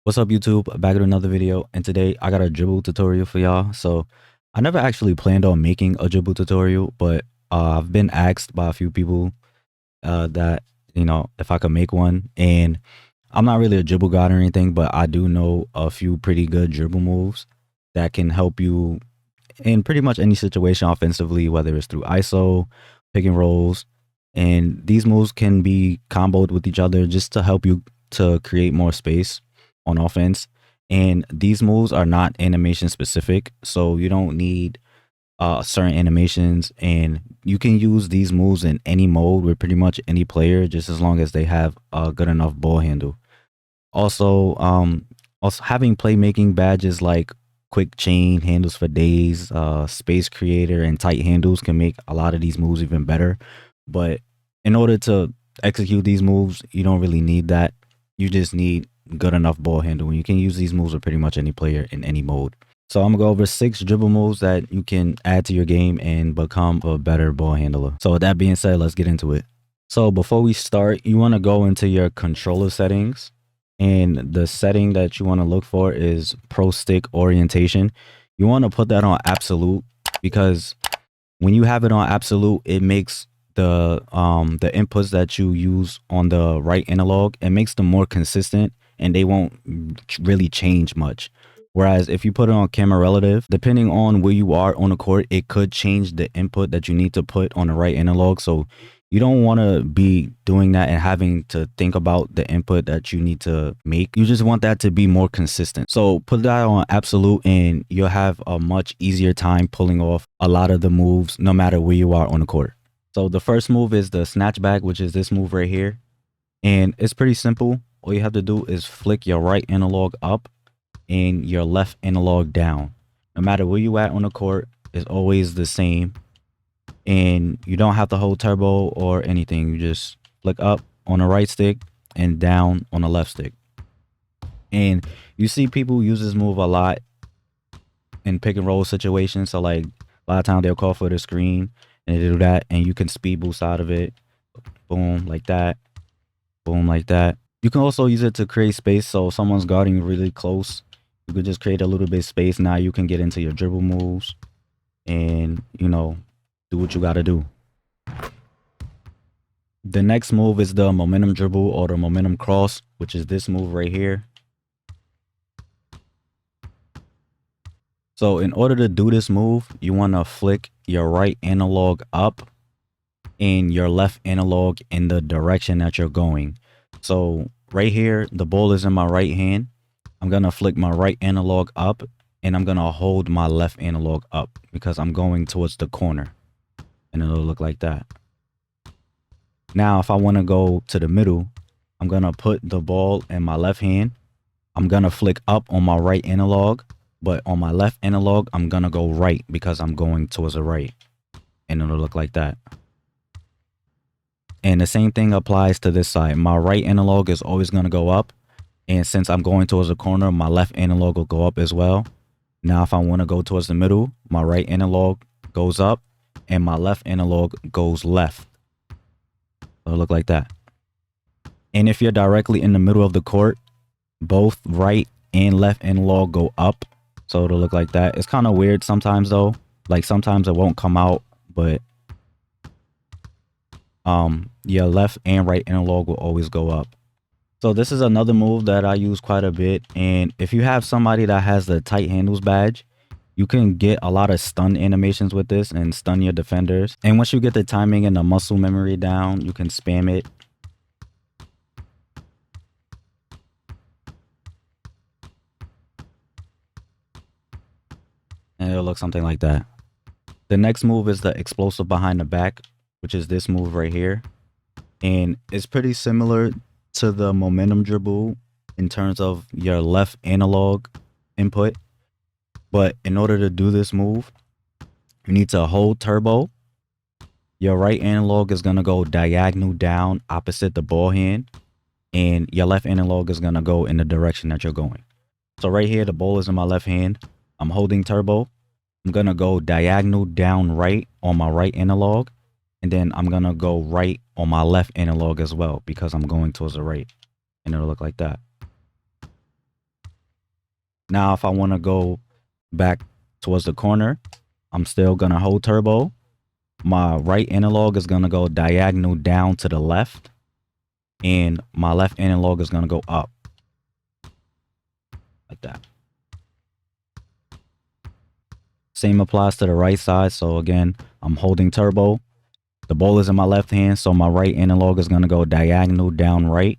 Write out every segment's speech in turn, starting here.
What's up YouTube? Back with another video, and today I got a dribble tutorial for y'all. So I never actually planned on making a dribble tutorial, but I've been asked by a few people that if I could make one. And I'm not really a dribble god or anything, but I do know a few pretty good dribble moves that can help you in pretty much any situation offensively, whether it's through ISO, pick and rolls. And these moves can be comboed with each other just to help you to create more space on offense. And these moves are not animation specific, so you don't need certain animations, and you can use these moves in any mode with pretty much any player, just as long as they have a good enough ball handle. Also having playmaking badges like quick chain, handles for days, space creator, and tight handles can make a lot of these moves even better. But in order to execute these moves, you don't really need that. You just need good enough ball handle, and you can use these moves with pretty much any player in any mode. So I'm gonna go over 6 dribble moves that you can add to your game and become a better ball handler. So with that being said, let's get into it. So before we start, you want to go into your controller settings, and the setting that you want to look for is pro stick orientation. You want to put that on absolute, because when you have it on absolute, it makes the inputs that you use on the right analog, it makes them more consistent and they won't really change much. Whereas if you put it on camera relative, depending on where you are on the court, it could change the input that you need to put on the right analog. So you don't want to be doing that and having to think about the input that you need to make. You just want that to be more consistent. So put that on absolute and you'll have a much easier time pulling off a lot of the moves no matter where you are on the court. So the first move is the snatchback, which is this move right here. And it's pretty simple. All you have to do is flick your right analog up and your left analog down. No matter where you at on the court, it's always the same. And you don't have to hold turbo or anything. You just flick up on the right stick and down on the left stick. And you see people use this move a lot in pick and roll situations. So like a lot of times they'll call for the screen and they do that, and you can speed boost out of it. Boom, like that. Boom, like that. You can also use it to create space. So if someone's guarding really close, you could just create a little bit of space. Now you can get into your dribble moves and, do what you got to do. The next move is the momentum dribble or the momentum cross, which is this move right here. So in order to do this move, you want to flick your right analog up and your left analog in the direction that you're going. So right here, the ball is in my right hand. I'm going to flick my right analog up and I'm going to hold my left analog up because I'm going towards the corner. And it'll look like that. Now, if I want to go to the middle, I'm going to put the ball in my left hand. I'm going to flick up on my right analog, but on my left analog, I'm going to go right because I'm going towards the right. And it'll look like that. And the same thing applies to this side. My right analog is always going to go up. And since I'm going towards the corner, my left analog will go up as well. Now, if I want to go towards the middle, my right analog goes up and my left analog goes left. It'll look like that. And if you're directly in the middle of the court, both right and left analog go up. So it'll look like that. It's kind of weird sometimes though. Like sometimes it won't come out, but your left and right analog will always go up. So this is another move that I use quite a bit. And if you have somebody that has the tight handles badge, you can get a lot of stun animations with this and stun your defenders. And once you get the timing and the muscle memory down, you can spam it. And it'll look something like that. The next move is the explosive behind the back, which is this move right here. And it's pretty similar to the momentum dribble in terms of your left analog input. But in order to do this move, you need to hold turbo. Your right analog is going to go diagonal down opposite the ball hand. And your left analog is going to go in the direction that you're going. So right here, the ball is in my left hand. I'm holding turbo. I'm going to go diagonal down right on my right analog. And then I'm going to go right on my left analog as well because I'm going towards the right. And it'll look like that. Now, if I want to go back towards the corner, I'm still going to hold turbo. My right analog is going to go diagonal down to the left. And my left analog is going to go up. Like that. Same applies to the right side. So again, I'm holding turbo. The ball is in my left hand. So my right analog is going to go diagonal down right.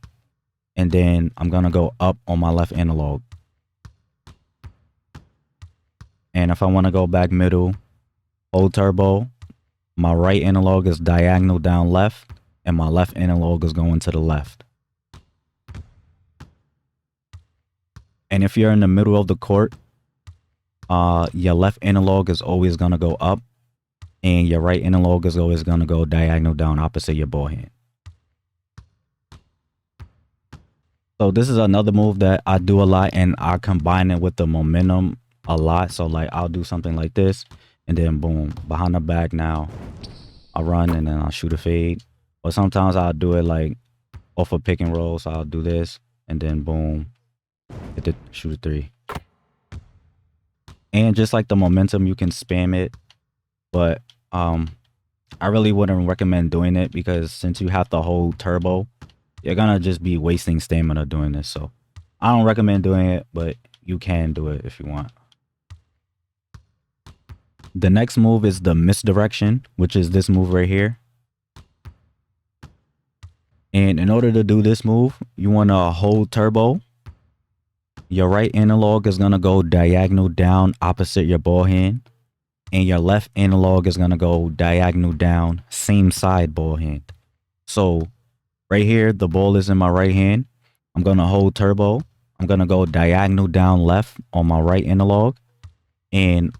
And then I'm going to go up on my left analog. And if I want to go back middle, hold turbo, my right analog is diagonal down left, and my left analog is going to the left. And if you're in the middle of the court, your left analog is always going to go up, and your right analog is always going to go diagonal down opposite your ball hand. So this is another move that I do a lot, and I combine it with the momentum a lot. So like I'll do something like this, and then boom, behind the back. Now I'll run and then I'll shoot a fade. Or sometimes I'll do it like off a pick and roll. So I'll do this and then boom, hit the shoot a three. And just like the momentum, you can spam it, but I really wouldn't recommend doing it because since you have to hold turbo, you're gonna just be wasting stamina doing this. So I don't recommend doing it, but you can do it if you want. The next move is the Misdirection, which is this move right here. And in order to do this move, you want to hold turbo. Your right analog is going to go diagonal down opposite your ball hand. And your left analog is going to go diagonal down same side ball hand. So right here, the ball is in my right hand. I'm going to hold turbo. I'm going to go diagonal down left on my right analog. And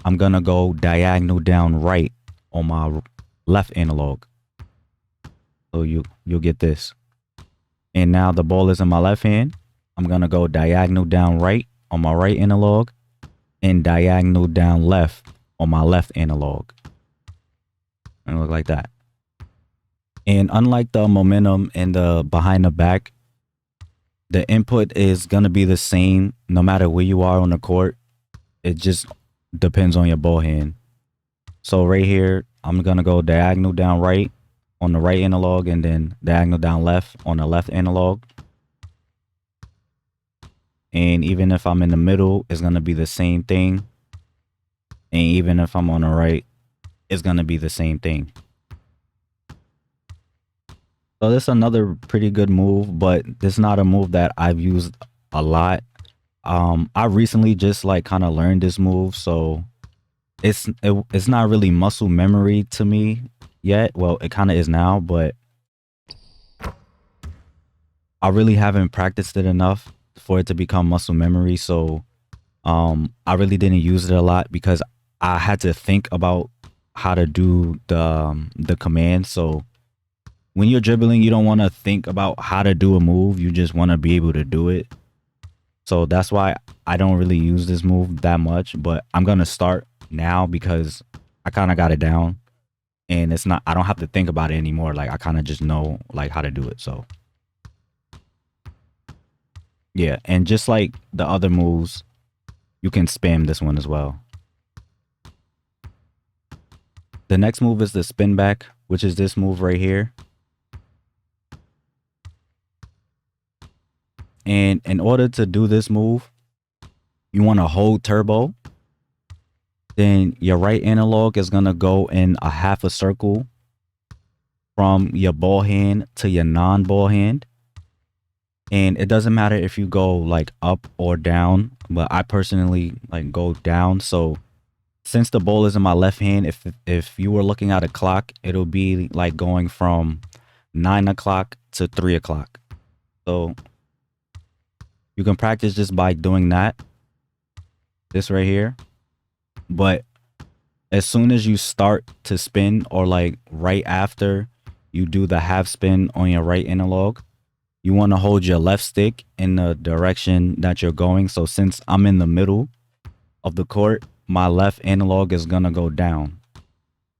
I'm going to go diagonal down right on my left analog. So you'll get this. And now the ball is in my left hand. I'm going to go diagonal down right on my right analog and diagonal down left on my left analog. And look like that. And unlike the momentum and the behind the back, the input is going to be the same no matter where you are on the court. It just depends on your ball hand. So right here, I'm going to go diagonal down right on the right analog and then diagonal down left on the left analog. And even if I'm in the middle, it's going to be the same thing. And even if I'm on the right, it's going to be the same thing. So this is another pretty good move, but this is not a move that I've used a lot. I recently just like kind of learned this move, so it's not really muscle memory to me yet. Well, it kind of is now, but I really haven't practiced it enough for it to become muscle memory. So I really didn't use it a lot because I had to think about how to do the command. So when you're dribbling, you don't want to think about how to do a move. You just want to be able to do it. So that's why I don't really use this move that much, but I'm going to start now because I kind of got it down and I don't have to think about it anymore. Like I kind of just know like how to do it. So yeah. And just like the other moves, you can spam this one as well. The next move is the spin back, which is this move right here. And in order to do this move, you want to hold turbo. Then your right analog is going to go in a half a circle from your ball hand to your non-ball hand. And it doesn't matter if you go like up or down, but I personally like go down. So since the ball is in my left hand, if you were looking at a clock, it'll be like going from 9 o'clock to 3 o'clock. So you can practice just by doing that. This right here. But as soon as you start to spin or like right after you do the half spin on your right analog, you want to hold your left stick in the direction that you're going. So since I'm in the middle of the court, my left analog is going to go down.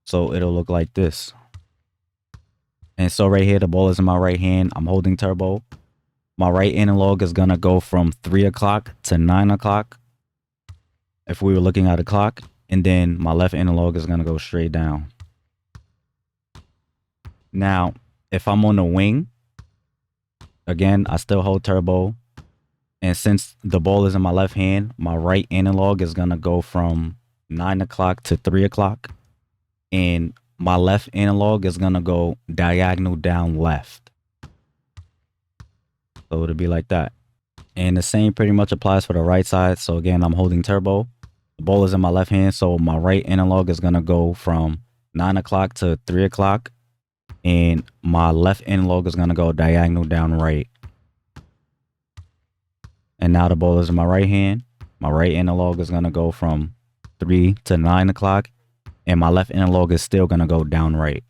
So it'll look like this. And so right here, the ball is in my right hand. I'm holding turbo. My right analog is going to go from 3 o'clock to 9 o'clock. if we were looking at a clock, and then my left analog is gonna go straight down. Now, if I'm on the wing, again, I still hold turbo. And since the ball is in my left hand, my right analog is gonna go from 9 o'clock to 3 o'clock. And my left analog is gonna go diagonal down left. So it'll be like that. And the same pretty much applies for the right side. So again, I'm holding turbo. The ball is in my left hand, so my right analog is gonna go from 9 o'clock to 3 o'clock. And my left analog is gonna go diagonal down right. And now the ball is in my right hand. My right analog is gonna go from 3 to 9 o'clock. And my left analog is still gonna go down right.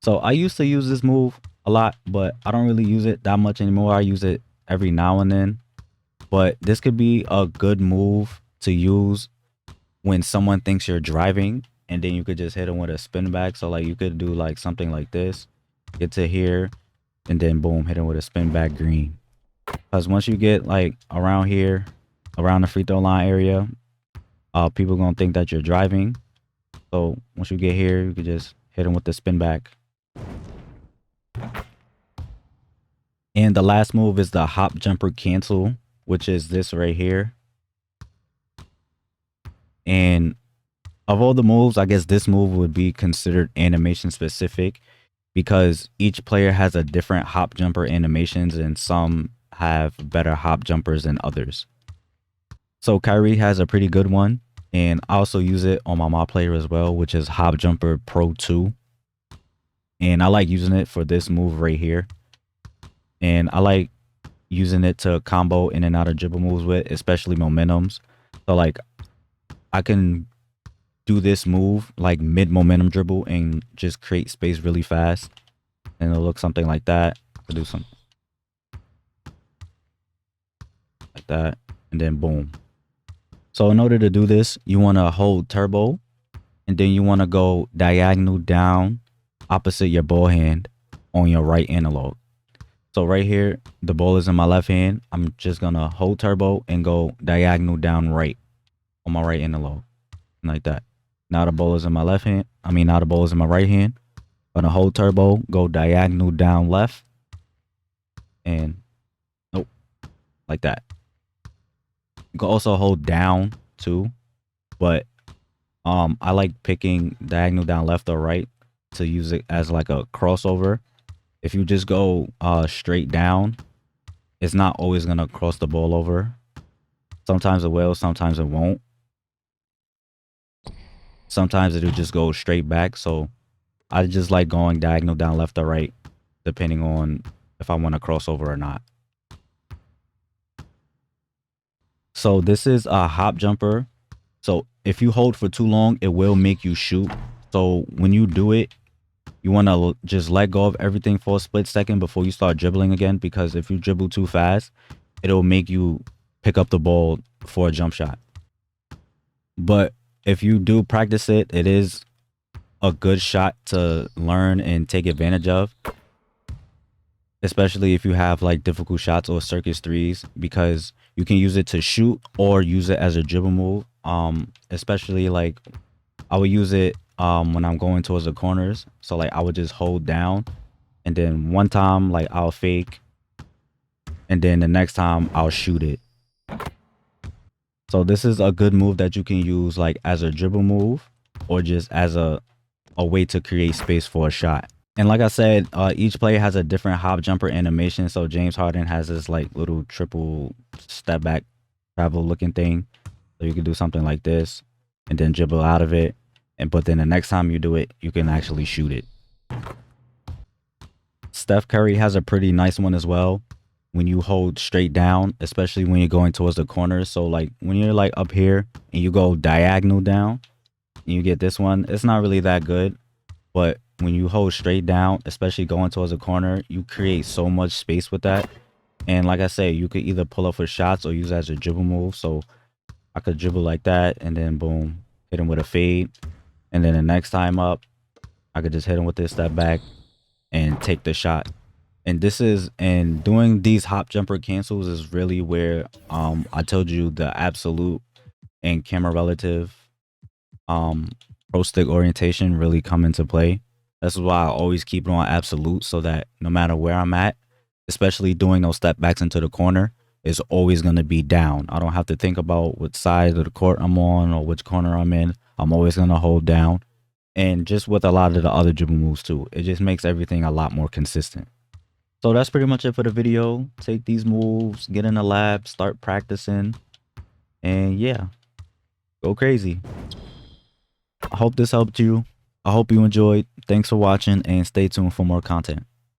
So I used to use this move a lot, but I don't really use it that much anymore. I use it every now and then. But this could be a good move to use when someone thinks you're driving, and then you could just hit them with a spin back. So like you could do like something like this, get to here, and then boom, hit them with a spin back green. Because once you get like around here, around the free throw line area, people gonna think that you're driving. So once you get here, you could just hit them with the spin back. And the last move is the hop jumper cancel, which is this right here. And of all the moves, I guess this move would be considered animation specific because each player has a different hop jumper animations and some have better hop jumpers than others. So Kyrie has a pretty good one, and I also use it on my mod player as well, which is Hop Jumper Pro 2. And I like using it for this move right here. And I like using it to combo in and out of dribble moves with, especially momentums. So like I can do this move like mid momentum dribble and just create space really fast. And it'll look something like that. I could do something like that. And then boom. So in order to do this, you want to hold turbo. And then you want to go diagonal down opposite your ball hand on your right analog. So right here, the ball is in my left hand. I'm just going to hold turbo and go diagonal down right on my right analog. Like that. Now the ball is in my left hand. Now the ball is in my right hand. I'm going to hold turbo, go diagonal down left. And nope. Like that. You can also hold down too. But I like picking diagonal down left or right to use it as like a crossover. If you just go straight down, it's not always going to cross the ball over. Sometimes it will, sometimes it won't. Sometimes it'll just go straight back. So I just like going diagonal down left or right, depending on if I want to cross over or not. So this is a hop jumper. So if you hold for too long, it will make you shoot. So when you do it, you want to just let go of everything for a split second before you start dribbling again, because if you dribble too fast, it'll make you pick up the ball for a jump shot. But if you do practice it, it is a good shot to learn and take advantage of, especially if you have like difficult shots or circus threes, because you can use it to shoot or use it as a dribble move. Especially like I would use it when I'm going towards the corners. So like I would just hold down, and then one time like I'll fake, and then the next time I'll shoot it. So this is a good move that you can use like as a dribble move or just as a way to create space for a shot. And like I said, each player has a different hop jumper animation. So James Harden has this like little triple step back travel looking thing. So you can do something like this and then dribble out of it. But then the next time you do it, you can actually shoot it. Steph Curry has a pretty nice one as well. When you hold straight down, especially when you're going towards the corners. So like when you're like up here and you go diagonal down and you get this one, it's not really that good. But when you hold straight down, especially going towards the corner, you create so much space with that. And like I say, you could either pull up for shots or use it as a dribble move. So I could dribble like that and then boom, hit him with a fade. And then the next time up, I could just hit him with this step back and take the shot. And doing these hop jumper cancels is really where I told you the absolute and camera relative pro stick orientation really come into play. That's why I always keep it on absolute, so that no matter where I'm at, especially doing those step backs into the corner, is always going to be down. I don't have to think about what side of the court I'm on or which corner I'm in. I'm always going to hold down. And just with a lot of the other dribble moves too, it just makes everything a lot more consistent. So that's pretty much it for the video. Take these moves, get in the lab, start practicing, and yeah, go crazy. I hope this helped you. I hope you enjoyed. Thanks for watching and stay tuned for more content.